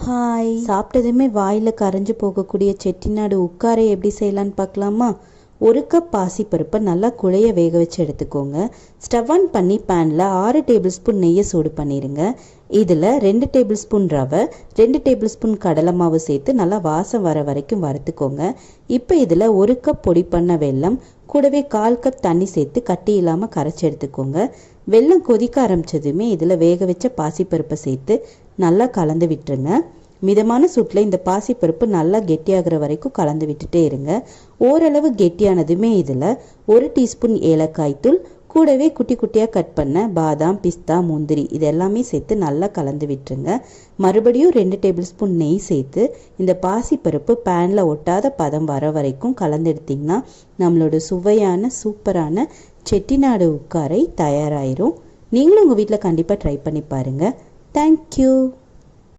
Hi, சாப்பிட்டதுமே வாயில் கரைஞ்சி போகக்கூடிய செட்டிநாடு உட்காரை எப்படி செய்யலான்னு பார்க்கலாமா? 1 கப் பாசிப்பருப்பை நல்லா குழைய வேக வச்சு எடுத்துக்கோங்க. ஸ்டவ் ஆன் பண்ணி பேனில் 6 டேபிள் ஸ்பூன் நெய்யை சூடு பண்ணிடுங்க. இதில் 2 டேபிள் ஸ்பூன் ரவை, 2 டேபிள் ஸ்பூன் கடலை மாவு சேர்த்து நல்லா வாசம் வர வரைக்கும் வறுத்துக்கோங்க. இப்போ இதில் 1 கப் பொடி பண்ண வெல்லம், கூடவே 1/4 கப் தண்ணி சேர்த்து கட்டி இல்லாமல் கரைச்சி எடுத்துக்கோங்க. வெல்லம் கொதிக்க ஆரம்பித்ததுமே இதில் வேக வச்ச பாசிப்பருப்பை சேர்த்து நல்லா கலந்து விட்டுருங்க. மிதமான சூட்டில் இந்த பாசிப்பருப்பு நல்லா கெட்டியாகிற வரைக்கும் கலந்து விட்டுட்டே இருங்க. ஓரளவு கெட்டியானதுமே இதில் 1 டீஸ்பூன் ஏலக்காய் தூள், கூடவே குட்டி குட்டியாக கட் பண்ண பாதாம், பிஸ்தா, முந்திரி இது எல்லாமே சேர்த்து நல்லா கலந்து விட்டுருங்க. மறுபடியும் 2 டேபிள் ஸ்பூன் நெய் சேர்த்து இந்த பாசிப்பருப்பு பேனில் ஒட்டாத பதம் வர வரைக்கும் கலந்து எடுத்திங்கன்னா நம்மளோட சுவையான சூப்பரான செட்டிநாடு உட்காரை தயாராயிரும். நீங்களும் உங்கள் வீட்டில் கண்டிப்பாக ட்ரை பண்ணி பாருங்கள். தேங்க்யூ.